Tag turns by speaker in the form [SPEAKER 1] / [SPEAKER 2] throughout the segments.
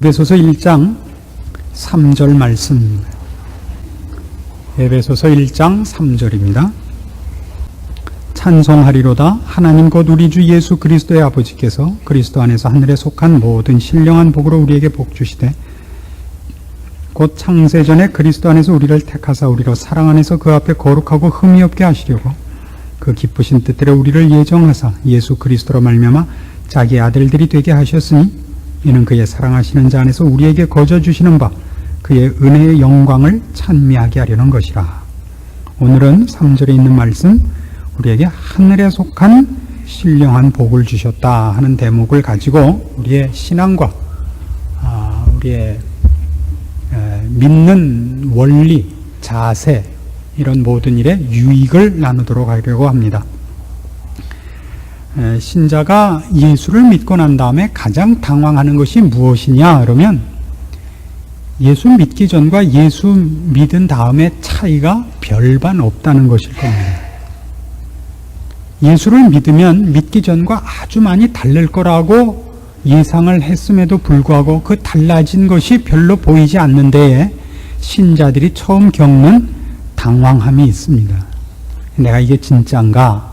[SPEAKER 1] 에베소서 1장 3절 말씀입니다. 에베소서 1장 3절입니다. 찬송하리로다 하나님 곧 우리 주 예수 그리스도의 아버지께서 그리스도 안에서 하늘에 속한 모든 신령한 복으로 우리에게 복 주시되 곧 창세전에 그리스도 안에서 우리를 택하사 우리로 사랑 안에서 그 앞에 거룩하고 흠이 없게 하시려고 그 기쁘신 뜻대로 우리를 예정하사 예수 그리스도로 말미암아 자기의 아들들이 되게 하셨으니 이는 그의 사랑하시는 자 안에서 우리에게 거저 주시는 바 그의 은혜의 영광을 찬미하게 하려는 것이라. 오늘은 3절에 있는 말씀, 우리에게 하늘에 속한 신령한 복을 주셨다 하는 대목을 가지고 우리의 신앙과 우리의 믿는 원리, 자세, 이런 모든 일에 유익을 나누도록 하려고 합니다. 신자가 예수를 믿고 난 다음에 가장 당황하는 것이 무엇이냐 그러면 예수 믿기 전과 예수 믿은 다음에 차이가 별반 없다는 것일 겁니다. 예수를 믿으면 믿기 전과 아주 많이 다를 거라고 예상을 했음에도 불구하고 그 달라진 것이 별로 보이지 않는 데에 신자들이 처음 겪는 당황함이 있습니다. 내가 이게 진짜인가?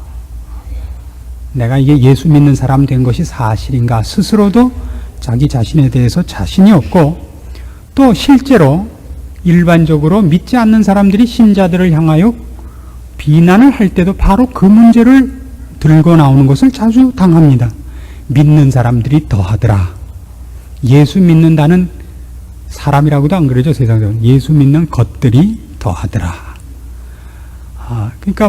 [SPEAKER 1] 내가 이게 예수 믿는 사람 된 것이 사실인가? 스스로도 자기 자신에 대해서 자신이 없고 또 실제로 일반적으로 믿지 않는 사람들이 신자들을 향하여 비난을 할 때도 바로 그 문제를 들고 나오는 것을 자주 당합니다. 믿는 사람들이 더하더라. 예수 믿는다는 사람이라고도 안 그러죠, 세상에서. 예수 믿는 것들이 더하더라. 그러니까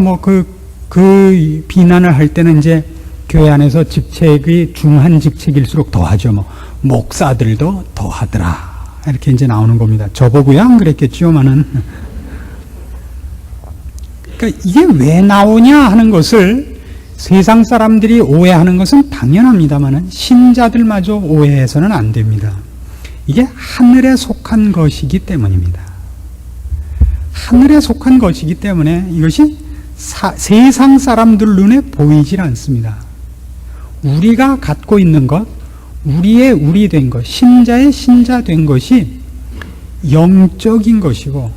[SPEAKER 1] 그 비난을 할 때는 이제 교회 안에서 직책이 중한 직책일수록 더하죠. 목사들도 더하더라. 이렇게 이제 나오는 겁니다. 저보고야 안 그랬겠지요만은. 그러니까 이게 왜 나오냐 하는 것을 세상 사람들이 오해하는 것은 당연합니다만은 신자들마저 오해해서는 안 됩니다. 이게 하늘에 속한 것이기 때문입니다. 하늘에 속한 것이기 때문에 이것이 세상 사람들 눈에 보이질 않습니다. 우리가 갖고 있는 것, 우리의 우리 된 것, 신자의 신자 된 것이 영적인 것이고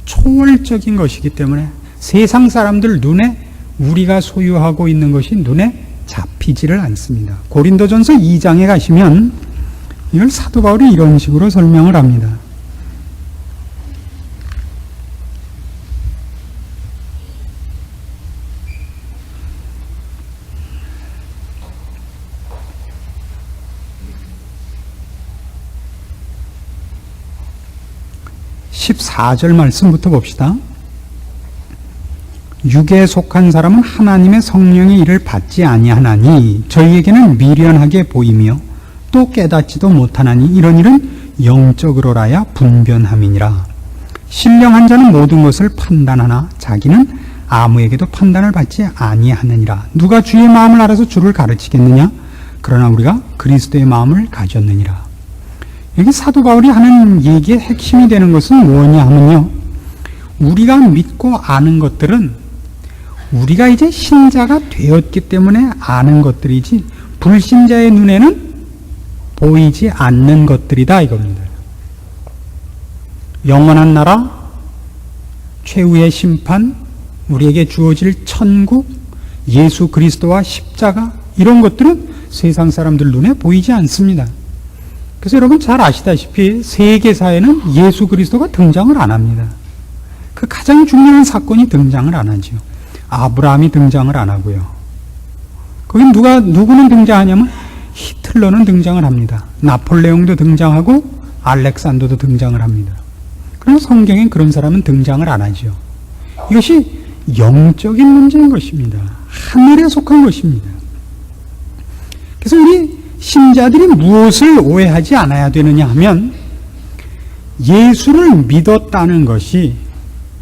[SPEAKER 1] 초월적인 것이기 때문에 세상 사람들 눈에 우리가 소유하고 있는 것이 눈에 잡히지를 않습니다. 고린도전서 2장에 가시면 이걸 사도 바울이 이런 식으로 설명을 합니다. (14절) 말씀부터 봅시다. 육에 속한 사람은 하나님의 성령의 일을 받지 아니하나니 저희에게는 미련하게 보이며 또 깨닫지도 못하나니 이런 일은 영적으로라야 분변함이니라. 신령한 자는 모든 것을 판단하나 자기는 아무에게도 판단을 받지 아니하느니라. 누가 주의 마음을 알아서 주를 가르치겠느냐? 그러나 우리가 그리스도의 마음을 가졌느니라. 여기 사도 바울이 하는 얘기의 핵심이 되는 것은 뭐냐 하면요, 우리가 믿고 아는 것들은 우리가 이제 신자가 되었기 때문에 아는 것들이지 불신자의 눈에는 보이지 않는 것들이다 이겁니다. 영원한 나라, 최후의 심판, 우리에게 주어질 천국, 예수 그리스도와 십자가, 이런 것들은 세상 사람들 눈에 보이지 않습니다. 그래서 여러분 잘 아시다시피 세계사에는 예수 그리스도가 등장을 안 합니다. 그 가장 중요한 사건이 등장을 안 하죠. 아브라함이 등장을 안 하고요. 거기 누구는 등장하냐면 히틀러는 등장을 합니다. 나폴레옹도 등장하고 알렉산더도 등장을 합니다. 그럼 성경엔 그런 사람은 등장을 안 하죠. 이것이 영적인 문제인 것입니다. 하늘에 속한 것입니다. 그래서 우리 신자들이 무엇을 오해하지 않아야 되느냐 하면 예수를 믿었다는 것이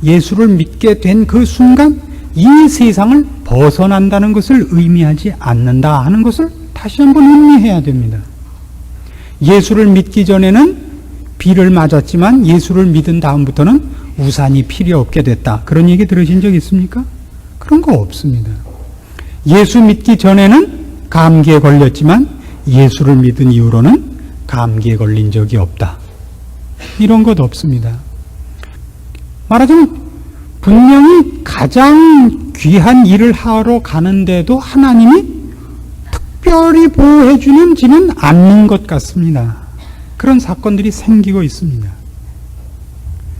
[SPEAKER 1] 예수를 믿게 된 그 순간 이 세상을 벗어난다는 것을 의미하지 않는다 하는 것을 다시 한번 의미해야 됩니다. 예수를 믿기 전에는 비를 맞았지만 예수를 믿은 다음부터는 우산이 필요 없게 됐다. 그런 얘기 들으신 적 있습니까? 그런 거 없습니다. 예수 믿기 전에는 감기에 걸렸지만 예수를 믿은 이후로는 감기에 걸린 적이 없다. 이런 것 없습니다. 말하자면 분명히 가장 귀한 일을 하러 가는데도 하나님이 특별히 보호해주지는 않는 것 같습니다. 그런 사건들이 생기고 있습니다.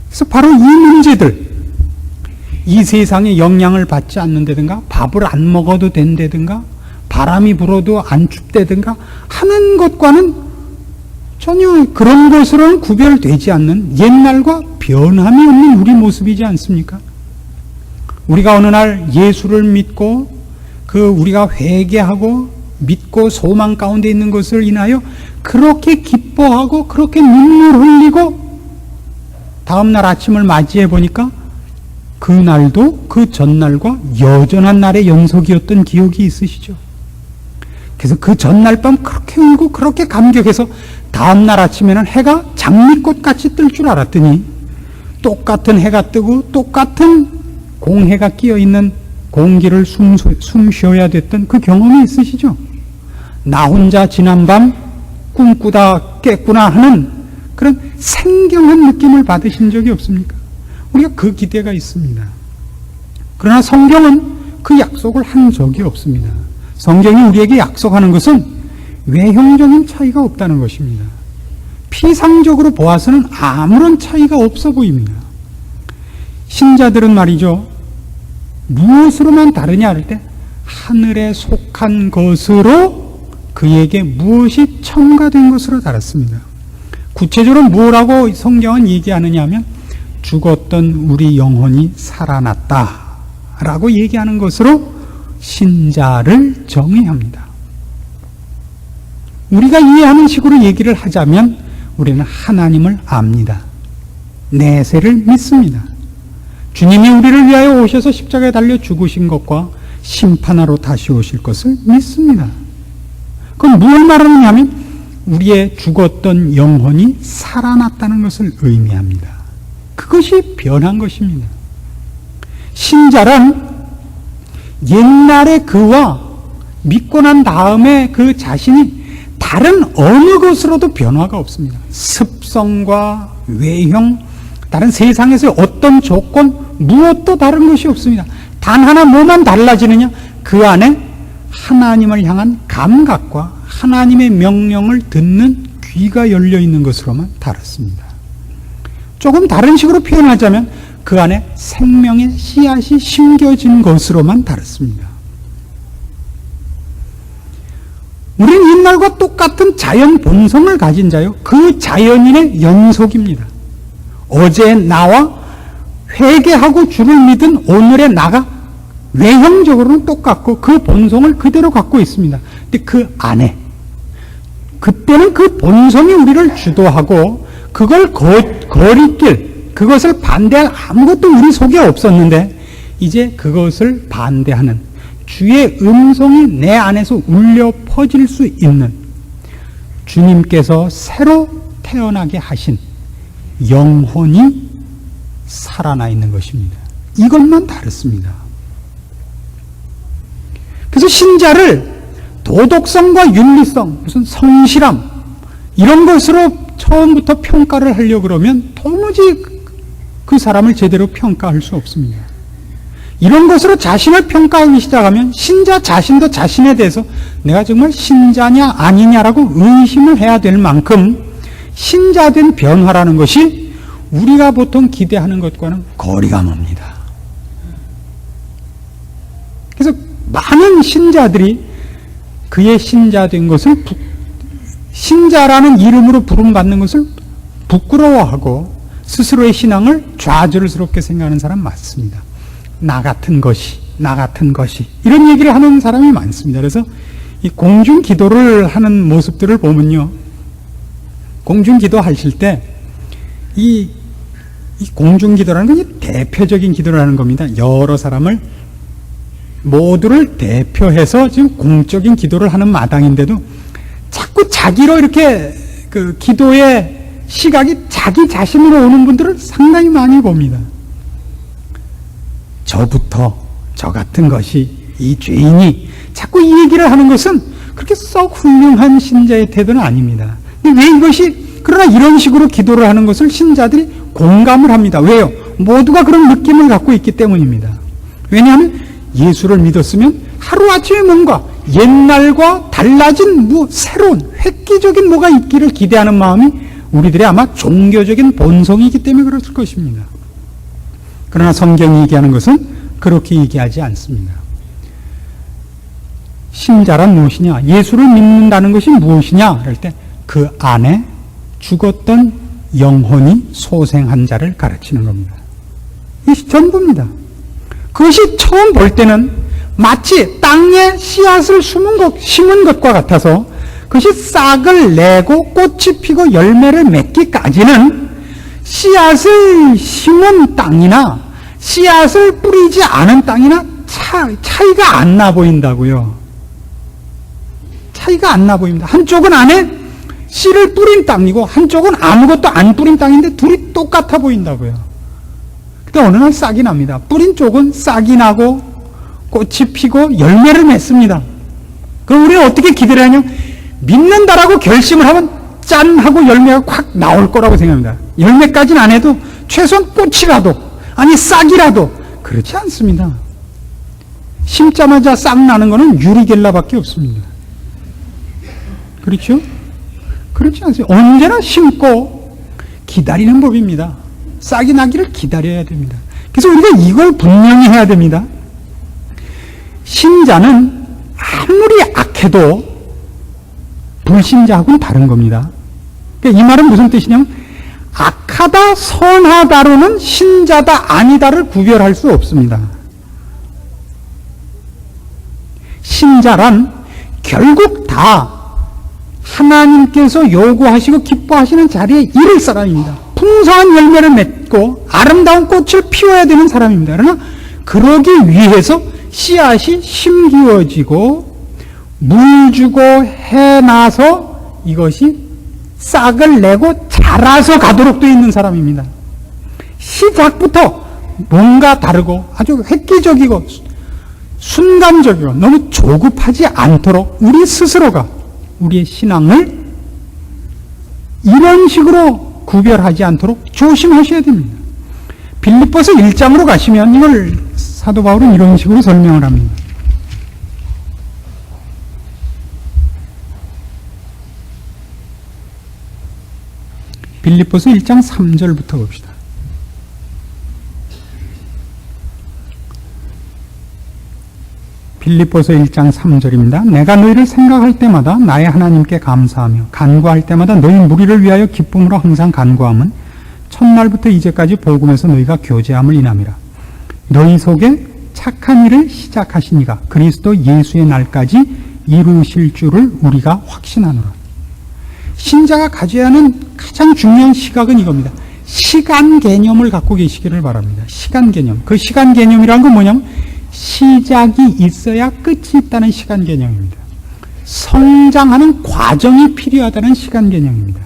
[SPEAKER 1] 그래서 바로 이 문제들, 이 세상에 영향을 받지 않는다든가, 밥을 안 먹어도 된다든가, 바람이 불어도 안 춥다든가 하는 것과는 전혀 그런 것으로는 구별되지 않는 옛날과 변함이 없는 우리 모습이지 않습니까? 우리가 어느 날 예수를 믿고 우리가 회개하고 믿고 소망 가운데 있는 것을 인하여 그렇게 기뻐하고 그렇게 눈물 흘리고 다음날 아침을 맞이해 보니까 그날도 그 전날과 여전한 날의 연속이었던 기억이 있으시죠? 그래서 그 전날 밤 그렇게 울고 그렇게 감격해서 다음날 아침에는 해가 장미꽃같이 뜰 줄 알았더니 똑같은 해가 뜨고 똑같은 공해가 끼어있는 공기를 숨 쉬어야 됐던 그 경험이 있으시죠? 나 혼자 지난밤 꿈꾸다 깼구나 하는 그런 생경한 느낌을 받으신 적이 없습니까? 우리가 그 기대가 있습니다. 그러나 성경은 그 약속을 한 적이 없습니다. 성경이 우리에게 약속하는 것은 외형적인 차이가 없다는 것입니다. 피상적으로 보아서는 아무런 차이가 없어 보입니다. 신자들은 말이죠, 무엇으로만 다르냐 할 때 하늘에 속한 것으로 그에게 무엇이 첨가된 것으로 다릅니다. 구체적으로 뭐라고 성경은 얘기하느냐 하면 죽었던 우리 영혼이 살아났다 라고 얘기하는 것으로 신자를 정의합니다. 우리가 이해하는 식으로 얘기를 하자면 우리는 하나님을 압니다. 내세를 믿습니다. 주님이 우리를 위하여 오셔서 십자가에 달려 죽으신 것과 심판하러 다시 오실 것을 믿습니다. 그럼 뭘 말하느냐 하면 우리의 죽었던 영혼이 살아났다는 것을 의미합니다. 그것이 변한 것입니다. 신자란 옛날의 그와 믿고 난 다음에 그 자신이 다른 어느 것으로도 변화가 없습니다. 습성과 외형, 다른 세상에서의 어떤 조건, 무엇도 다른 것이 없습니다. 단 하나 뭐만 달라지느냐? 그 안에 하나님을 향한 감각과 하나님의 명령을 듣는 귀가 열려 있는 것으로만 다릅니다. 조금 다른 식으로 표현하자면 그 안에 생명의 씨앗이 심겨진 것으로만 다릅니다. 우리는 옛날과 똑같은 자연 본성을 가진 자요, 그 자연인의 연속입니다. 어제의 나와 회개하고 주를 믿은 오늘의 나가 외형적으로는 똑같고 그 본성을 그대로 갖고 있습니다. 근데 그 안에 그때는 그 본성이 우리를 주도하고 그걸 거리길, 그것을 반대할 아무것도 우리 속에 없었는데 이제 그것을 반대하는 주의 음성이 내 안에서 울려 퍼질 수 있는 주님께서 새로 태어나게 하신 영혼이 살아나 있는 것입니다. 이것만 다릅니다. 그래서 신자를 도덕성과 윤리성, 무슨 성실함 이런 것으로 처음부터 평가를 하려고 그러면 도무지 그 사람을 제대로 평가할 수 없습니다. 이런 것으로 자신을 평가하기 시작하면 신자 자신도 자신에 대해서 내가 정말 신자냐 아니냐라고 의심을 해야 될 만큼 신자된 변화라는 것이 우리가 보통 기대하는 것과는 거리가 멉니다. 그래서 많은 신자들이 그의 신자된 것을 신자라는 이름으로 부름받는 것을 부끄러워하고 스스로의 신앙을 좌절스럽게 생각하는 사람 많습니다. 나 같은 것이 이런 얘기를 하는 사람이 많습니다. 그래서 이 공중 기도를 하는 모습들을 보면요, 공중 기도 하실 때 이 공중 기도라는 건 대표적인 기도를 하는 겁니다. 여러 사람을 모두를 대표해서 지금 공적인 기도를 하는 마당인데도 자꾸 자기로 이렇게 그 기도의 시각이 자기 자신으로 오는 분들을 상당히 많이 봅니다. 저부터 저 같은 것이 이 죄인이 자꾸 이 얘기를 하는 것은 그렇게 썩 훌륭한 신자의 태도는 아닙니다. 왜 이것이, 그러나 이런 식으로 기도를 하는 것을 신자들이 공감을 합니다. 왜요? 모두가 그런 느낌을 갖고 있기 때문입니다. 왜냐하면 예수를 믿었으면 하루아침에 뭔가 옛날과 달라진 새로운 획기적인 뭐가 있기를 기대하는 마음이 우리들의 아마 종교적인 본성이기 때문에 그랬을 것입니다. 그러나 성경이 얘기하는 것은 그렇게 얘기하지 않습니다. 신자란 무엇이냐? 예수를 믿는다는 것이 무엇이냐? 그럴 때 그 안에 죽었던 영혼이 소생한 자를 가르치는 겁니다. 이것이 전부입니다. 그것이 처음 볼 때는 마치 땅에 씨앗을 심은 것과 같아서 그것이 싹을 내고 꽃이 피고 열매를 맺기까지는 씨앗을 심은 땅이나 씨앗을 뿌리지 않은 땅이나 차이가 안 나 보인다고요. 차이가 안 나 보입니다. 한쪽은 안에 씨를 뿌린 땅이고 한쪽은 아무것도 안 뿌린 땅인데 둘이 똑같아 보인다고요. 근데 어느 날 싹이 납니다. 뿌린 쪽은 싹이 나고 꽃이 피고 열매를 맺습니다. 그럼 우리는 어떻게 기대를 하냐? 믿는다라고 결심을 하면 짠 하고 열매가 확 나올 거라고 생각합니다. 열매까지는 안 해도 최소한 꽃이라도, 아니 싹이라도. 그렇지 않습니다. 심자마자 싹 나는 것은 유리겔라밖에 없습니다. 그렇죠? 그렇지 않습니다. 언제나 심고 기다리는 법입니다. 싹이 나기를 기다려야 됩니다. 그래서 우리가 이걸 분명히 해야 됩니다. 신자는 아무리 악해도 불신자하고는 다른 겁니다. 그러니까 이 말은 무슨 뜻이냐면 악하다 선하다로는 신자다 아니다를 구별할 수 없습니다. 신자란 결국 다 하나님께서 요구하시고 기뻐하시는 자리에 이를 사람입니다. 풍성한 열매를 맺고 아름다운 꽃을 피워야 되는 사람입니다. 그러나 그러기 위해서 씨앗이 심기워지고 물 주고 해놔서 이것이 싹을 내고 자라서 가도록 되어 있는 사람입니다. 시작부터 뭔가 다르고 아주 획기적이고 순간적이고 너무 조급하지 않도록 우리 스스로가 우리의 신앙을 이런 식으로 구별하지 않도록 조심하셔야 됩니다. 빌립보서 1장으로 가시면 이걸 사도 바울은 이런 식으로 설명을 합니다. 빌립보서 1장 3절부터 봅시다. 빌립보서 1장 3절입니다. 내가 너희를 생각할 때마다 나의 하나님께 감사하며 간구할 때마다 너희 무리를 위하여 기쁨으로 항상 간구함은 첫날부터 이제까지 복음에서 너희가 교제함을 인함이라. 너희 속에 착한 일을 시작하신 이가 그리스도 예수의 날까지 이루실 줄을 우리가 확신하노라. 신자가 가져야 하는 가장 중요한 시각은 이겁니다. 시간 개념을 갖고 계시기를 바랍니다. 시간 개념. 그 시간 개념이란 건 뭐냐면 시작이 있어야 끝이 있다는 시간 개념입니다. 성장하는 과정이 필요하다는 시간 개념입니다.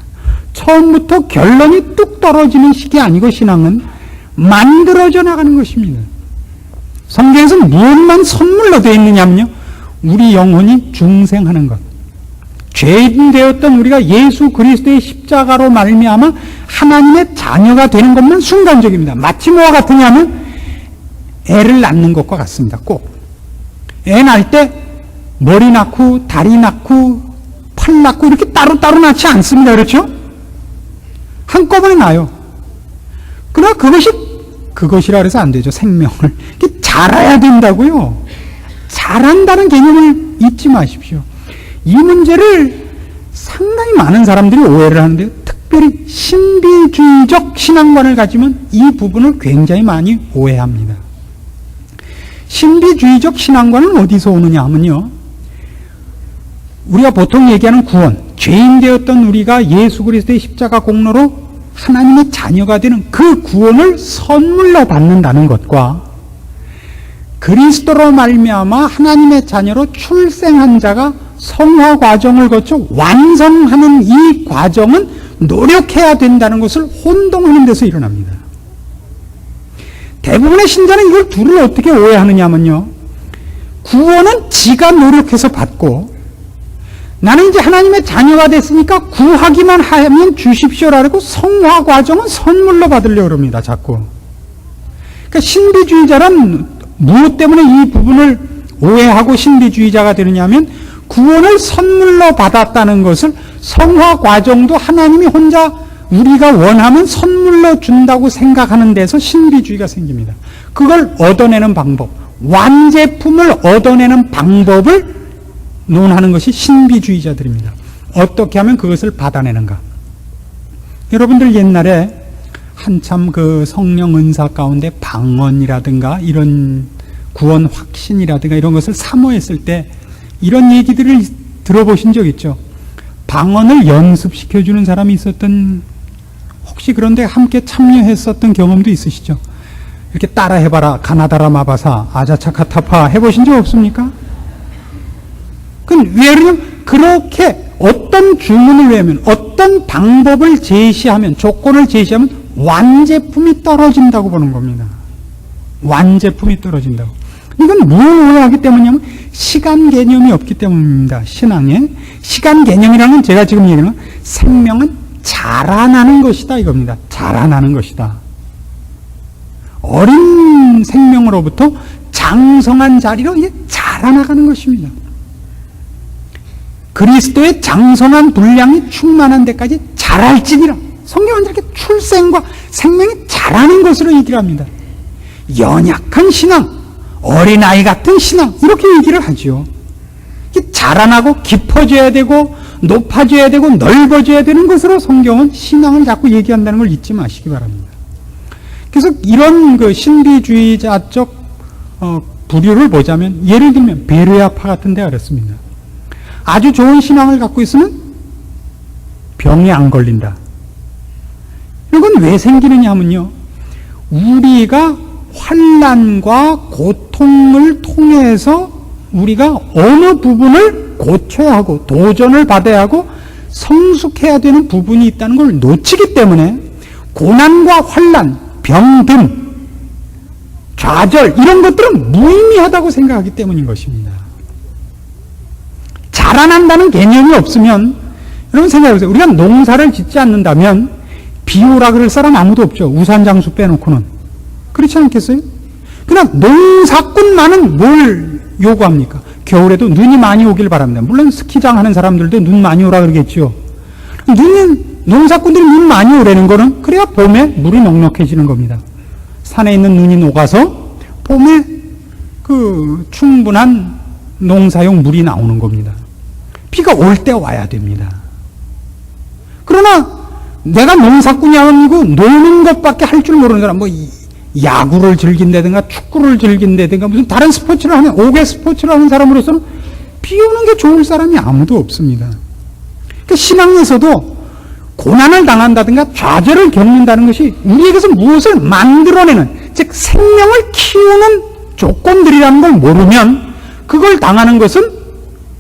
[SPEAKER 1] 처음부터 결론이 뚝 떨어지는 식이 아니고 신앙은 만들어져 나가는 것입니다. 성경에서 무엇만 선물로 되어 있느냐면요, 우리 영혼이 중생하는 것, 죄인 되었던 우리가 예수 그리스도의 십자가로 말미암아 하나님의 자녀가 되는 것만 순간적입니다. 마치 뭐와 같으냐면 애를 낳는 것과 같습니다. 꼭 애 낳을 때 머리 낳고 다리 낳고 팔 낳고 이렇게 따로따로 낳지 않습니다. 그렇죠? 한꺼번에 낳아요. 그러나 그것이라 해서 안 되죠. 생명을 자라야 된다고요. 자란다는 개념을 잊지 마십시오. 이 문제를 상당히 많은 사람들이 오해를 하는데요. 특별히 신비주의적 신앙관을 가지면 이 부분을 굉장히 많이 오해합니다. 신비주의적 신앙관은 어디서 오느냐 하면요, 우리가 보통 얘기하는 구원, 죄인 되었던 우리가 예수 그리스도의 십자가 공로로 하나님의 자녀가 되는 그 구원을 선물로 받는다는 것과 그리스도로 말미암아 하나님의 자녀로 출생한 자가 성화 과정을 거쳐 완성하는 이 과정은 노력해야 된다는 것을 혼동하는 데서 일어납니다. 대부분의 신자는 이걸 둘을 어떻게 오해하느냐 하면요, 구원은 지가 노력해서 받고 나는 이제 하나님의 자녀가 됐으니까 구하기만 하면 주십시오라고 성화 과정은 선물로 받으려고 합니다. 자꾸. 그러니까 신비주의자란 무엇 때문에 이 부분을 오해하고 신비주의자가 되느냐 하면 구원을 선물로 받았다는 것을 성화 과정도 하나님이 혼자 우리가 원하면 선물로 준다고 생각하는 데서 신비주의가 생깁니다. 그걸 얻어내는 방법, 완제품을 얻어내는 방법을 논하는 것이 신비주의자들입니다. 어떻게 하면 그것을 받아내는가? 여러분들 옛날에 한참 그 성령 은사 가운데 방언이라든가 이런 구원 확신이라든가 이런 것을 사모했을 때 이런 얘기들을 들어보신 적 있죠? 방언을 연습시켜주는 사람이 있었던, 혹시 그런데 함께 참여했었던 경험도 있으시죠? 이렇게 따라 해봐라. 가나다라 마바사, 아자차카타파 해보신 적 없습니까? 왜 그러냐면 그렇게 어떤 주문을 외우면, 어떤 방법을 제시하면, 조건을 제시하면 완제품이 떨어진다고 보는 겁니다. 완제품이 떨어진다고. 이건 뭘 오해하기 때문이냐면 시간 개념이 없기 때문입니다. 신앙에. 시간 개념이라는 건 제가 지금 얘기하는 건 생명은 자라나는 것이다 이겁니다. 자라나는 것이다. 어린 생명으로부터 장성한 자리로 이제 자라나가는 것입니다. 그리스도의 장성한 분량이 충만한 데까지 자랄지니라. 성경은 이렇게 출생과 생명이 자라는 것으로 얘기를 합니다. 연약한 신앙, 어린아이 같은 신앙, 이렇게 얘기를 하죠. 자라나고 깊어져야 되고 높아져야 되고 넓어져야 되는 것으로 성경은 신앙을 자꾸 얘기한다는 걸 잊지 마시기 바랍니다. 그래서 이런 그 신비주의자적 부류를 보자면, 예를 들면 베레아파 같은 데가 그렇습니다. 아주 좋은 신앙을 갖고 있으면 병에 안 걸린다. 이건 왜 생기느냐 하면요, 우리가 환난과 고통을 통해서 우리가 어느 부분을 고쳐야 하고 도전을 받아야 하고 성숙해야 되는 부분이 있다는 걸 놓치기 때문에 고난과 환난, 병든, 좌절 이런 것들은 무의미하다고 생각하기 때문인 것입니다. 자라난다는 개념이 없으면, 여러분 생각해보세요. 우리가 농사를 짓지 않는다면 비오라 그럴 사람 아무도 없죠. 우산장수 빼놓고는. 그렇지 않겠어요? 그러나 농사꾼만은 뭘 요구합니까? 겨울에도 눈이 많이 오길 바랍니다. 물론 스키장 하는 사람들도 눈 많이 오라 그러겠죠. 농사꾼들이 눈 많이 오라는 거는 그래야 봄에 물이 넉넉해지는 겁니다. 산에 있는 눈이 녹아서 봄에 그 충분한 농사용 물이 나오는 겁니다. 비가 올 때 와야 됩니다. 그러나 내가 농사꾼이 아니고 노는 것밖에 할 줄 모르는 사람, 뭐 야구를 즐긴다든가 축구를 즐긴다든가 무슨 다른 스포츠를 하는, 5개 스포츠를 하는 사람으로서는 비 오는 게 좋을 사람이 아무도 없습니다. 그러니까 신앙에서도 고난을 당한다든가 좌절을 겪는다는 것이 우리에게서 무엇을 만들어내는, 즉 생명을 키우는 조건들이라는 걸 모르면 그걸 당하는 것은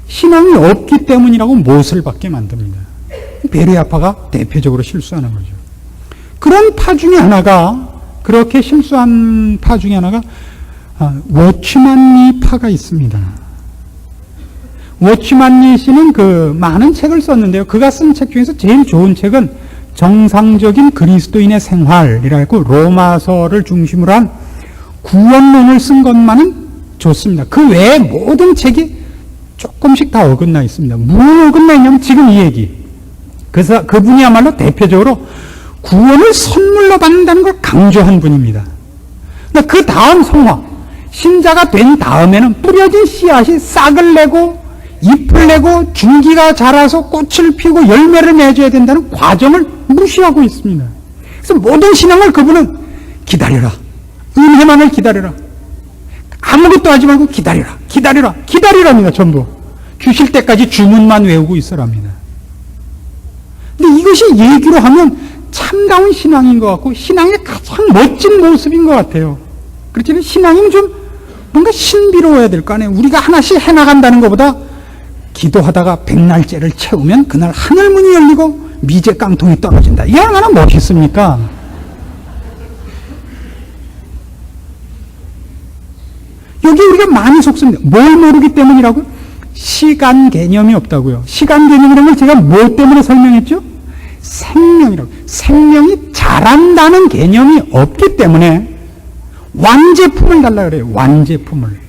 [SPEAKER 1] 신앙이 없기 때문이라고 못을 받게 만듭니다. 베레아파가 대표적으로 실수하는 거죠. 그런 파 중에 하나가, 그렇게 실수한 파 중에 하나가 워치만니 파가 있습니다. 워치만니 씨는 그 많은 책을 썼는데요. 그가 쓴 책 중에서 제일 좋은 책은 정상적인 그리스도인의 생활이라고 로마서를 중심으로 한 구원론을 쓴 것만은 좋습니다. 그 외에 모든 책이 조금씩 다 어긋나 있습니다. 뭘 어긋나 있냐면 지금 이 얘기. 그래서 그분이야말로 대표적으로 구원을 선물로 받는다는 걸 강조한 분입니다. 그 다음 성화, 신자가 된 다음에는 뿌려진 씨앗이 싹을 내고 잎을 내고 줄기가 자라서 꽃을 피우고 열매를 맺어야 된다는 과정을 무시하고 있습니다. 그래서 모든 신앙을 그분은 기다려라, 은혜만을 기다려라, 아무것도 하지 말고 기다려라, 기다려라, 기다리랍니다. 전부 주실 때까지 주문만 외우고 있으랍니다. 근데 이것이 얘기로 하면 참다운 신앙인 것 같고 신앙의 가장 멋진 모습인 것 같아요. 그렇지만 신앙이면 좀 뭔가 신비로워야 될 거 아니에요. 우리가 하나씩 해나간다는 것보다 기도하다가 백날째를 채우면 그날 하늘문이 열리고 미제 깡통이 떨어진다. 이게 얼마나 멋있습니까? 여기 우리가 많이 속습니다. 뭘 모르기 때문이라고? 시간 개념이 없다고요. 시간 개념이라는 걸 제가 뭐 때문에 설명했죠? 생명이라고. 생명이 자란다는 개념이 없기 때문에 완제품을 달라 그래요. 완제품을.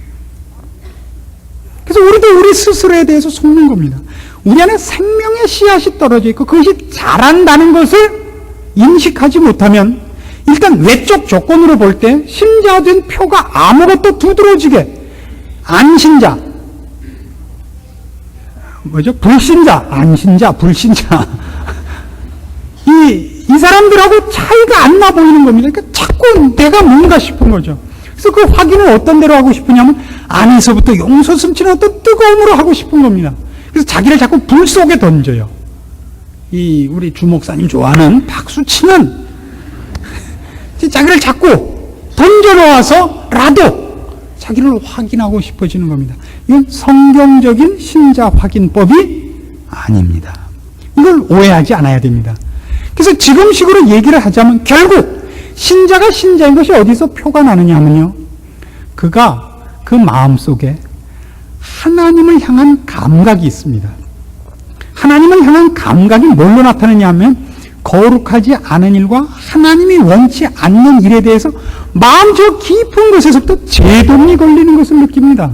[SPEAKER 1] 그래서 우리도 우리 스스로에 대해서 속는 겁니다. 우리 안에 생명의 씨앗이 떨어져 있고 그것이 자란다는 것을 인식하지 못하면 일단 외적 조건으로 볼 때 신자된 표가 아무것도 두드러지게 안신자, 뭐죠? 불신자, 안신자, 불신자 이 사람들하고 차이가 안 나 보이는 겁니다. 그러니까 자꾸 내가 뭔가 싶은 거죠. 그래서 그 확인을 어떤 대로 하고 싶으냐면 안에서부터 용서 숨치는 어떤 뜨거움으로 하고 싶은 겁니다. 그래서 자기를 자꾸 불 속에 던져요. 우리 주목사님 좋아하는 박수치는 자기를 자꾸 던져놓아서라도 자기를 확인하고 싶어지는 겁니다. 이건 성경적인 신자 확인법이 아닙니다. 이걸 오해하지 않아야 됩니다. 그래서 지금식으로 얘기를 하자면 결국 신자가 신자인 것이 어디서 표가 나느냐 하면요. 그가 그 마음속에 하나님을 향한 감각이 있습니다. 하나님을 향한 감각이 뭘로 나타나냐 하면 거룩하지 않은 일과 하나님이 원치 않는 일에 대해서 마음 저 깊은 곳에서부터 제동이 걸리는 것을 느낍니다.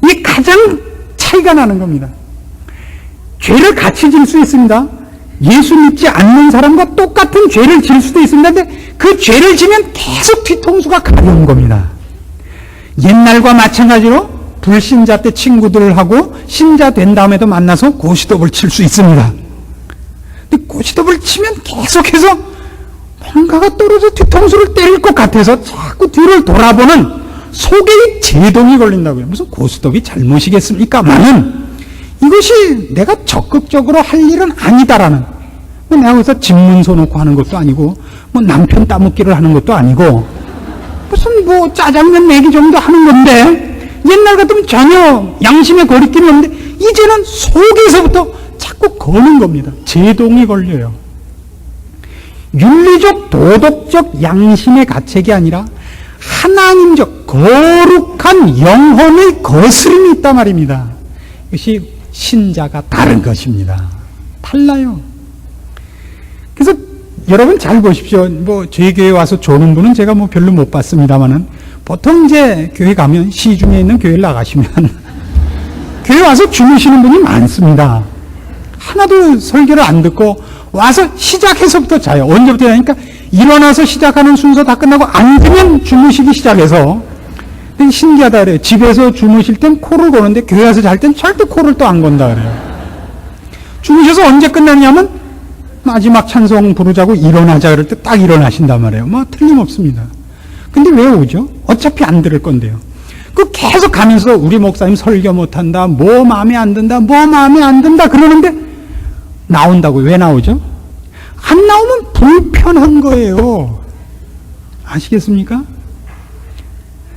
[SPEAKER 1] 이게 가장 차이가 나는 겁니다. 죄를 같이 질 수 있습니다. 예수 믿지 않는 사람과 똑같은 죄를 질 수도 있습니다. 근데 그 죄를 지면 계속 뒤통수가 가려운 겁니다. 옛날과 마찬가지로 불신자 때 친구들하고 신자 된 다음에도 만나서 고시톱을 칠 수 있습니다. 근데 고시톱을 치면 계속해서 뭔가가 떨어져 뒤통수를 때릴 것 같아서 자꾸 뒤를 돌아보는 속에 제동이 걸린다고요. 무슨 고시톱이 잘못이겠습니까만은 이것이 내가 적극적으로 할 일은 아니다라는, 내가 거기서 집문서 놓고 하는 것도 아니고 남편 따먹기를 하는 것도 아니고 무슨 짜장면 내기 정도 하는 건데 옛날 같으면 전혀 양심의 거리낌이 없는데 이제는 속에서부터 자꾸 거는 겁니다. 제동이 걸려요. 윤리적 도덕적 양심의 가책이 아니라 하나님적 거룩한 영혼의 거스름이 있단 말입니다. 이것이 신자가 다른 것입니다. 달라요. 그래서 여러분 잘 보십시오. 저희 교회 와서 조는 분은 제가 별로 못 봤습니다만은 보통 이제 교회 가면 시중에 있는 교회를 나가시면 교회 와서 주무시는 분이 많습니다. 하나도 설교를 안 듣고 와서 시작해서부터 자요. 언제부터 자니까 일어나서 시작하는 순서 다 끝나고 앉으면 주무시기 시작해서. 신기하다 그래요. 집에서 주무실 땐 코를 고는데 교회 와서 잘 땐 절대 코를 또 안 건다 그래요. 주무셔서 언제 끝나냐면 마지막 찬송 부르자고 일어나자 그럴 때 딱 일어나신단 말이에요. 틀림없습니다. 근데 왜 오죠? 어차피 안 들을 건데요. 계속 가면서 우리 목사님 설교 못한다, 마음에 안 든다, 마음에 안 든다 그러는데 나온다고. 왜 나오죠? 안 나오면 불편한 거예요. 아시겠습니까?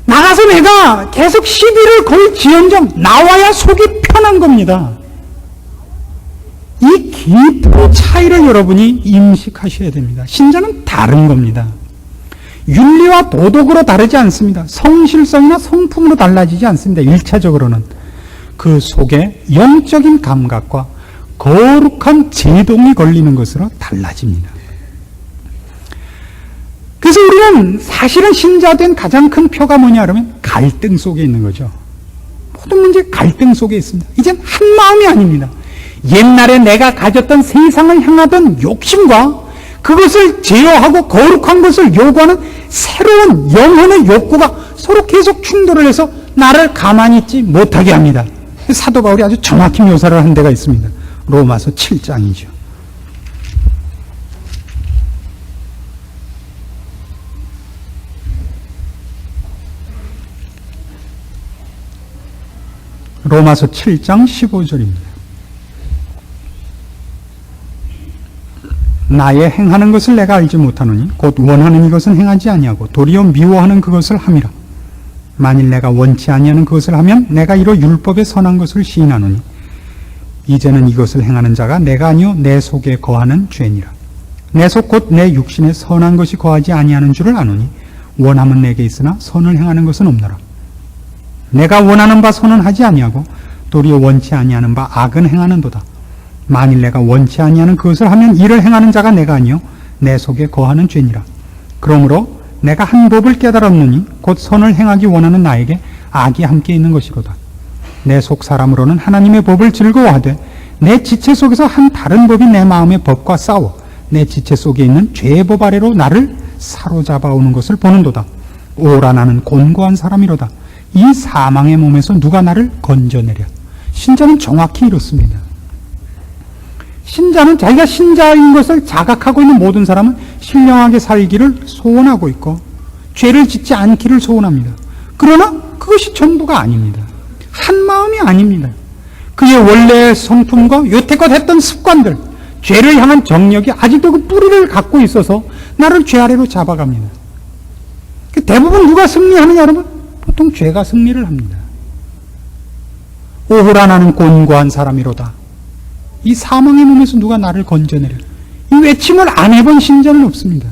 [SPEAKER 1] 나가서 내가 계속 시비를 걸지언정 나와야 속이 편한 겁니다. 이 깊은 차이를 여러분이 인식하셔야 됩니다. 신자는 다른 겁니다. 윤리와 도덕으로 다르지 않습니다. 성실성이나 성품으로 달라지지 않습니다. 1차적으로는 그 속에 영적인 감각과 거룩한 제동이 걸리는 것으로 달라집니다. 그래서 우리는 사실은 신자된 가장 큰 표가 뭐냐 그러면 갈등 속에 있는 거죠. 모든 문제 갈등 속에 있습니다. 이젠 한 마음이 아닙니다. 옛날에 내가 가졌던 세상을 향하던 욕심과 그것을 제어하고 거룩한 것을 요구하는 새로운 영혼의 욕구가 서로 계속 충돌을 해서 나를 가만히 있지 못하게 합니다. 사도 바울이 아주 정확히 묘사를 한 데가 있습니다. 로마서 7장이죠. 로마서 7장 15절입니다. 나의 행하는 것을 내가 알지 못하노니 곧 원하는 이것은 행하지 아니하고 도리어 미워하는 그것을 함이라. 만일 내가 원치 아니하는 그것을 하면 내가 이로 율법의 선한 것을 시인하노니 이제는 이것을 행하는 자가 내가 아니요 내 속에 거하는 죄니라. 내 속 곧 내 육신에 선한 것이 거하지 아니하는 줄을 아노니 원함은 내게 있으나 선을 행하는 것은 없노라. 내가 원하는 바 선언하지 아니하고 도리어 원치 아니하는 바 악은 행하는도다. 만일 내가 원치 아니하는 그것을 하면 이를 행하는 자가 내가 아니요 내 속에 거하는 죄니라. 그러므로 내가 한 법을 깨달았느니 곧 선을 행하기 원하는 나에게 악이 함께 있는 것이로다. 내 속 사람으로는 하나님의 법을 즐거워하되 내 지체 속에서 한 다른 법이 내 마음의 법과 싸워 내 지체 속에 있는 죄의 법 아래로 나를 사로잡아 오는 것을 보는도다. 오라 나는 곤고한 사람이로다. 이 사망의 몸에서 누가 나를 건져내랴. 신자는 정확히 이렇습니다. 신자는 자기가 신자인 것을 자각하고 있는 모든 사람은 신령하게 살기를 소원하고 있고 죄를 짓지 않기를 소원합니다. 그러나 그것이 전부가 아닙니다. 한 마음이 아닙니다. 그의 원래의 성품과 여태껏 했던 습관들, 죄를 향한 정력이 아직도 그 뿌리를 갖고 있어서 나를 죄 아래로 잡아갑니다. 대부분 누가 승리하느냐 여러분? 보통 죄가 승리를 합니다. 오호라 나는 곤고한 사람이로다. 이 사망의 몸에서 누가 나를 건져내려. 이 외침을 안 해본 신자는 없습니다.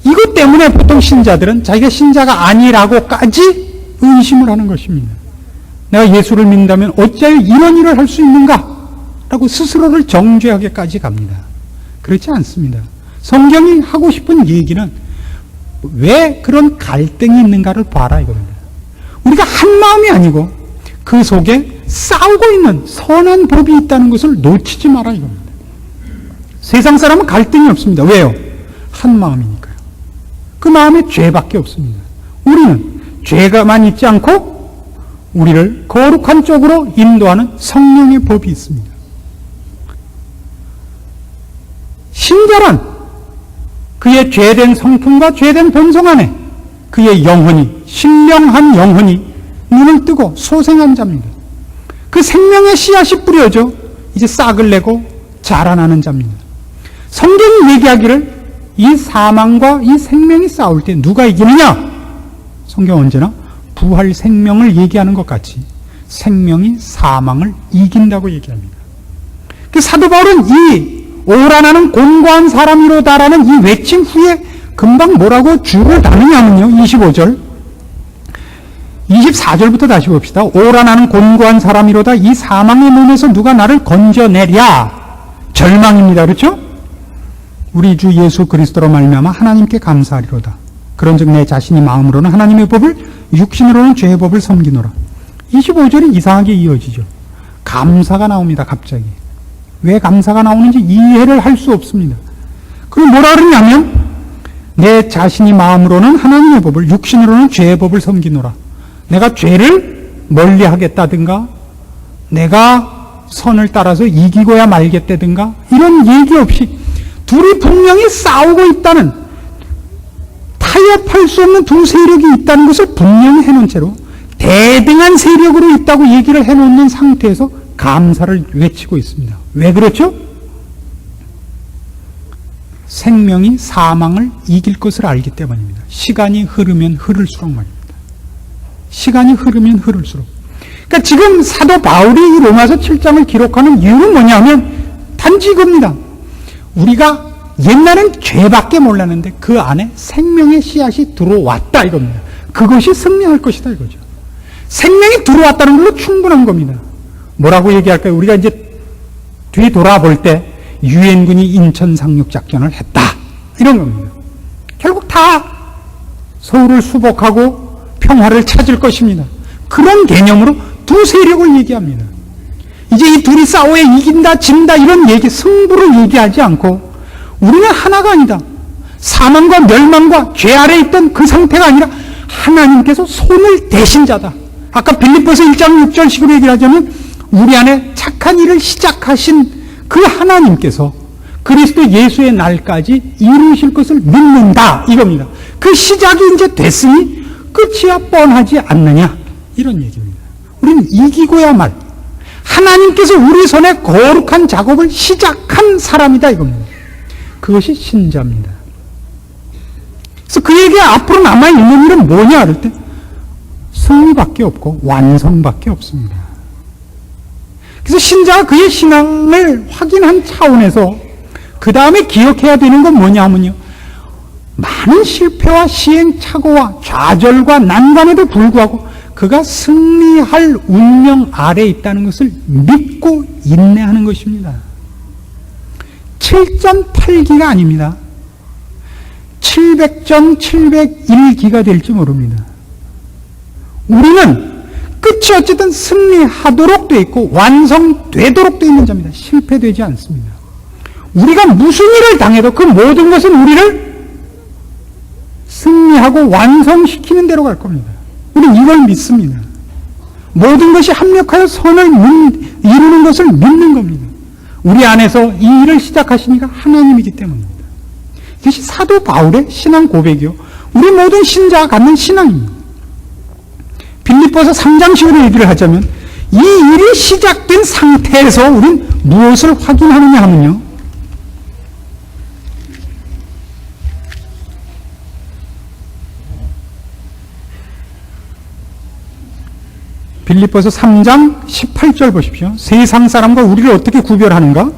[SPEAKER 1] 이것 때문에 보통 신자들은 자기가 신자가 아니라고까지 의심을 하는 것입니다. 내가 예수를 믿는다면 어찌하여 이런 일을 할 수 있는가? 라고 스스로를 정죄하게까지 갑니다. 그렇지 않습니다. 성경이 하고 싶은 얘기는 왜 그런 갈등이 있는가를 봐라 이겁니다. 우리가 한 마음이 아니고 그 속에 싸우고 있는 선한 법이 있다는 것을 놓치지 마라 이겁니다. 세상 사람은 갈등이 없습니다. 왜요? 한 마음이니까요. 그 마음에 죄밖에 없습니다. 우리는 죄가만 있지 않고 우리를 거룩한 쪽으로 인도하는 성령의 법이 있습니다. 신자란 그의 죄된 성품과 죄된 본성 안에 그의 영혼이, 신령한 영혼이 눈을 뜨고 소생한 자입니다. 그 생명의 씨앗이 뿌려져 이제 싹을 내고 자라나는 자입니다. 성경이 얘기하기를 이 사망과 이 생명이 싸울 때 누가 이기느냐? 성경은 언제나 부활 생명을 얘기하는 것 같이 생명이 사망을 이긴다고 얘기합니다. 그 사도 바울은 이 오라 나는 곤고한 사람이로다라는 이 외침 후에 금방 뭐라고 주를 다느냐면요. 25절 24절부터 다시 봅시다. 오라 나는 곤고한 사람이로다. 이 사망의 몸에서 누가 나를 건져내랴. 절망입니다. 그렇죠? 우리 주 예수 그리스도로 말미암아 하나님께 감사하리로다. 그런즉 내 자신이 마음으로는 하나님의 법을 육신으로는 죄의 법을 섬기노라. 25절이 이상하게 이어지죠. 감사가 나옵니다. 갑자기. 왜 감사가 나오는지 이해를 할 수 없습니다. 그럼 뭐라 그러냐면 내 자신이 마음으로는 하나님의 법을 육신으로는 죄의 법을 섬기노라. 내가 죄를 멀리하겠다든가 내가 선을 따라서 이기고야 말겠다든가 이런 얘기 없이 둘이 분명히 싸우고 있다는, 타협할 수 없는 두 세력이 있다는 것을 분명히 해놓은 채로 대등한 세력으로 있다고 얘기를 해놓는 상태에서 감사를 외치고 있습니다. 왜 그렇죠? 생명이 사망을 이길 것을 알기 때문입니다. 시간이 흐르면 흐를수록 말입니다. 시간이 흐르면 흐를수록. 그러니까 지금 사도 바울이 이 로마서 7장을 기록하는 이유는 뭐냐면 단지 이겁니다. 우리가 옛날엔 죄밖에 몰랐는데 그 안에 생명의 씨앗이 들어왔다 이겁니다. 그것이 승리할 것이다 이거죠. 생명이 들어왔다는 걸로 충분한 겁니다. 뭐라고 얘기할까요? 우리가 이제 뒤 돌아볼 때 유엔군이 인천 상륙작전을 했다 이런 겁니다. 결국 다 서울을 수복하고 평화를 찾을 것입니다. 그런 개념으로 두 세력을 얘기합니다. 이제 이 둘이 싸워야 이긴다 진다 이런 얘기, 승부를 얘기하지 않고 우리는 하나가 아니다. 사망과 멸망과 죄 아래 있던 그 상태가 아니라 하나님께서 손을 대신 자다. 아까 빌립보서 1장 6절식으로 얘기를 하자면 우리 안에 착한 일을 시작하신 그 하나님께서 그리스도 예수의 날까지 이루실 것을 믿는다 이겁니다. 그 시작이 이제 됐으니 끝이야 뻔하지 않느냐 이런 얘기입니다. 우리는 이기고야 말, 하나님께서 우리 손에 거룩한 작업을 시작한 사람이다 이겁니다. 그것이 신자입니다. 그래서 그에게 앞으로 남아있는 일은 뭐냐 할 때 승리밖에 없고 완성밖에 없습니다. 그래서 신자가 그의 신앙을 확인한 차원에서 그 다음에 기억해야 되는 건 뭐냐 하면요, 많은 실패와 시행착오와 좌절과 난관에도 불구하고 그가 승리할 운명 아래에 있다는 것을 믿고 인내하는 것입니다. 7.8기가 아닙니다. 700.701기가 될지 모릅니다. 우리는 끝이 어쨌든 승리하도록 되어 있고 완성되도록 되어 있는 자입니다. 실패되지 않습니다. 우리가 무슨 일을 당해도 그 모든 것은 우리를 승리하고 완성시키는 대로 갈 겁니다. 우리는 이걸 믿습니다. 모든 것이 합력하여 선을 이루는 것을 믿는 겁니다. 우리 안에서 이 일을 시작하시니까 하나님이기 때문입니다. 이것이 사도 바울의 신앙 고백이요, 우리 모든 신자가 갖는 신앙입니다. 빌립보서 3장식으로 얘기를 하자면 이 일이 시작된 상태에서 우리는 무엇을 확인하느냐 하면요, 빌립보서 3장 18절 보십시오. 세상 사람과 우리를 어떻게 구별하는가?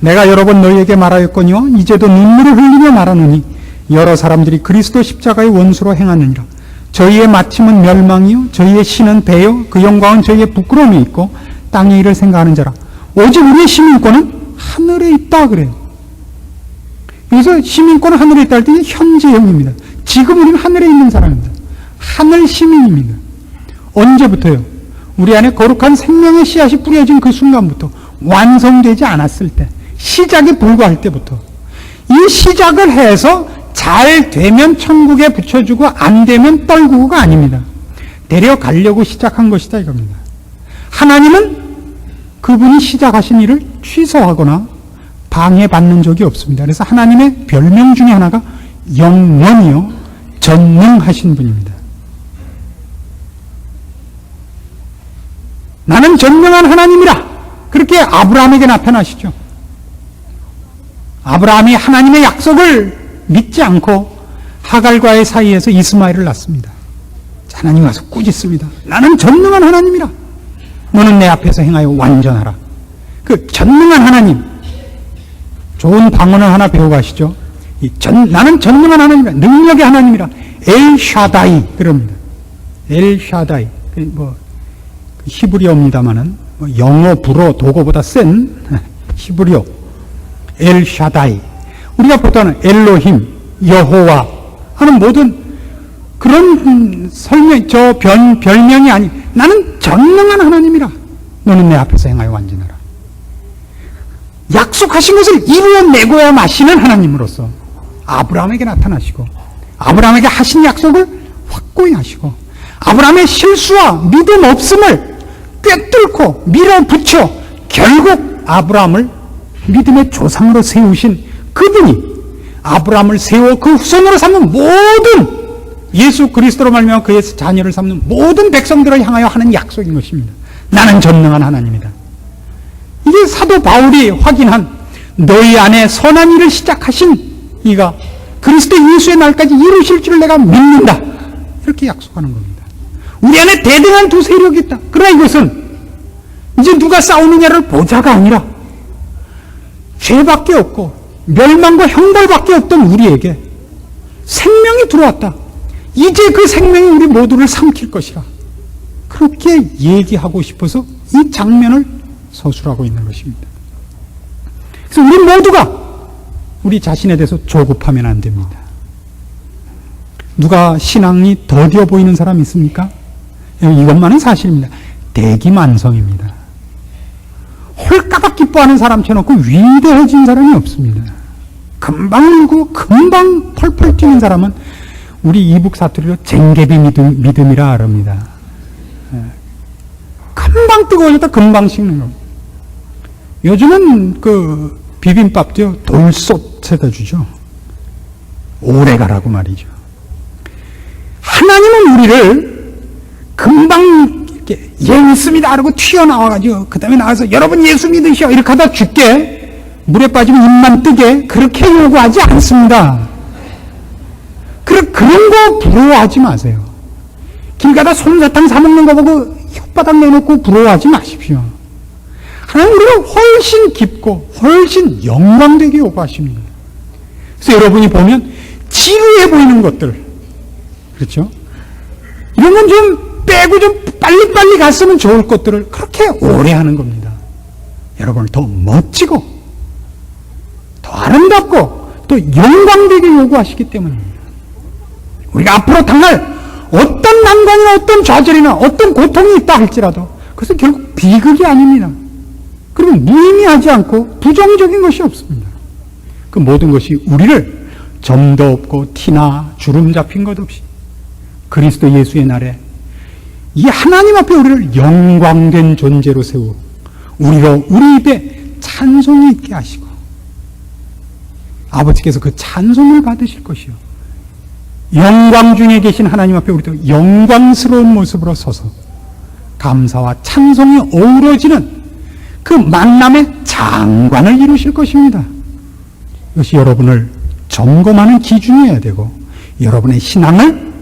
[SPEAKER 1] 내가 여러 번 너희에게 말하였거니와 이제도 눈물을 흘리며 말하노니 여러 사람들이 그리스도 십자가의 원수로 행하느니라. 저희의 마침은 멸망이요 저희의 신은 배요 그 영광은 저희의 부끄러움이 있고 땅의 일을 생각하는 자라. 오직 우리의 시민권은 하늘에 있다 그래요. 그래서 시민권은 하늘에 있다 할 때 현재형입니다. 지금 우리는 하늘에 있는 사람입니다. 하늘 시민입니다. 언제부터요? 우리 안에 거룩한 생명의 씨앗이 뿌려진 그 순간부터, 완성되지 않았을 때, 시작에 불과할 때부터. 이 시작을 해서 잘 되면 천국에 붙여주고 안 되면 떨구고가 아닙니다. 데려가려고 시작한 것이다 이겁니다. 하나님은 그분이 시작하신 일을 취소하거나 방해받는 적이 없습니다. 그래서 하나님의 별명 중에 하나가 영원히요 전능하신 분입니다. 나는 전능한 하나님이라, 그렇게 아브라함에게 나타나시죠. 아브라함이 하나님의 약속을 믿지 않고 하갈과의 사이에서 이스마엘을 낳습니다. 하나님 와서 꾸짖습니다. 나는 전능한 하나님이라, 너는 내 앞에서 행하여 완전하라. 그 전능한 하나님, 좋은 방언을 하나 배워가시죠. 나는 전능한 하나님이라, 능력의 하나님이라, 엘샤다이 그럽니다. 엘샤다이, 히브리어입니다만은 영어, 불어, 독어보다 센 히브리어 엘샤다이. 우리가 보다는 엘로힘, 여호와 하는 모든 그런 별명이 아닌, 나는 전능한 하나님이라, 너는 내 앞에서 행하여 완전하라. 약속하신 것을 이루어내고야 마시는 하나님으로서 아브라함에게 나타나시고, 아브라함에게 하신 약속을 확고히 하시고, 아브라함의 실수와 믿음 없음을 꿰뚫고 밀어붙여 결국 아브라함을 믿음의 조상으로 세우신 그분이 아브라함을 세워 그 후손으로 삼는 모든, 예수 그리스도로 말미암아 그의 자녀를 삼는 모든 백성들을 향하여 하는 약속인 것입니다. 나는 전능한 하나님이다. 이게 사도 바울이 확인한, 너희 안에 선한 일을 시작하신 이가 그리스도 예수의 날까지 이루실 줄을 내가 믿는다, 이렇게 약속하는 겁니다. 우리 안에 대등한 두 세력이 있다. 그러나 이것은 이제 누가 싸우느냐를 보자가 아니라 죄밖에 없고 멸망과 형벌밖에 없던 우리에게 생명이 들어왔다. 이제 그 생명이 우리 모두를 삼킬 것이라, 그렇게 얘기하고 싶어서 이 장면을 서술하고 있는 것입니다. 그래서 우리 모두가 우리 자신에 대해서 조급하면 안 됩니다. 누가 신앙이 더디어 보이는 사람 있습니까? 이것만은 사실입니다. 대기만성입니다. 홀까박 기뻐하는 사람 쳐놓고 위대해진 사람이 없습니다. 금방 울고 금방 펄펄 뛰는 사람은 우리 이북 사투리로 쟁개비 믿음이라 합니다. 금방 뜨거워졌다 금방 식는 겁니다. 요즘은 그 비빔밥도요, 돌솥에다 주죠. 오래 가라고 말이죠. 하나님은 우리를 금방 이렇게 예 믿습니다 하고 튀어나와가지고 그 다음에 나와서 여러분 예수 믿으시오 이렇게 하다 죽게, 물에 빠지면 입만 뜨게 그렇게 요구하지 않습니다. 그런 거 부러워하지 마세요. 길 가다 솜사탕 사먹는 거 보고 혓바닥 내놓고 부러워하지 마십시오. 하나님 우리를 훨씬 깊고 훨씬 영광되게 요구하십니다. 그래서 여러분이 보면 지루해 보이는 것들, 그렇죠? 이런 건 좀 빼고 좀 빨리빨리 갔으면 좋을 것들을 그렇게 오래 하는 겁니다. 여러분을 더 멋지고 더 아름답고 또 영광되게 요구하시기 때문입니다. 우리가 앞으로 당할 어떤 난관이나 어떤 좌절이나 어떤 고통이 있다 할지라도 그것은 결국 비극이 아닙니다. 그리고 무의미하지 않고 부정적인 것이 없습니다. 그 모든 것이 우리를 점도 없고 티나 주름 잡힌 것 없이 그리스도 예수의 날에 이 하나님 앞에 우리를 영광된 존재로 세우고 우리로 우리 입에 찬송이 있게 하시고 아버지께서 그 찬송을 받으실 것이요 영광 중에 계신 하나님 앞에 우리도 영광스러운 모습으로 서서 감사와 찬송이 어우러지는 그 만남의 장관을 이루실 것입니다. 이것이 여러분을 점검하는 기준이어야 되고 여러분의 신앙을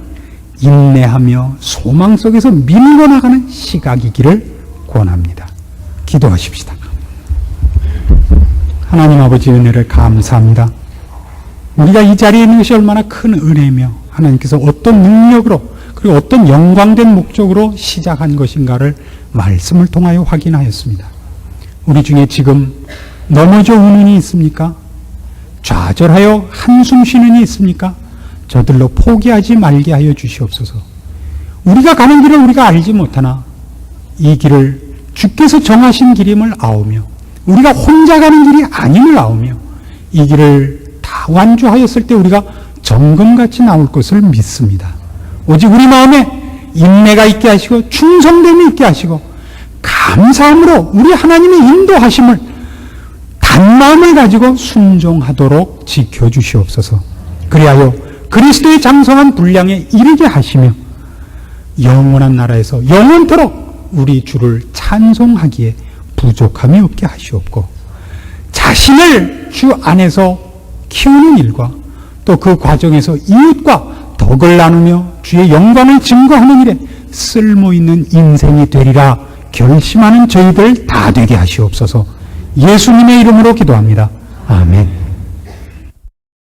[SPEAKER 1] 인내하며 소망 속에서 밀고 나가는 시각이기를 권합니다. 기도하십시다. 하나님 아버지 은혜를 감사합니다. 우리가 이 자리에 있는 것이 얼마나 큰 은혜이며 하나님께서 어떤 능력으로 그리고 어떤 영광된 목적으로 시작한 것인가를 말씀을 통하여 확인하였습니다. 우리 중에 지금 넘어져 우는 이 있습니까? 좌절하여 한숨 쉬는 이 있습니까? 저들로 포기하지 말게 하여 주시옵소서. 우리가 가는 길을 우리가 알지 못하나 이 길을 주께서 정하신 길임을 아오며 우리가 혼자 가는 길이 아님을 아오며 이 길을 다 완주하였을 때 우리가 정금같이 나올 것을 믿습니다. 오직 우리 마음에 인내가 있게 하시고 충성됨이 있게 하시고 감사함으로 우리 하나님의 인도하심을 단마음을 가지고 순종하도록 지켜주시옵소서. 그리하여 그리스도의 장성한 분량에 이르게 하시며 영원한 나라에서 영원토록 우리 주를 찬송하기에 부족함이 없게 하시옵고 자신을 주 안에서 키우는 일과 또 그 과정에서 이웃과 덕을 나누며 주의 영광을 증거하는 일에 쓸모있는 인생이 되리라 결심하는 저희들 다 되게 하시옵소서. 예수님의 이름으로 기도합니다. 아멘.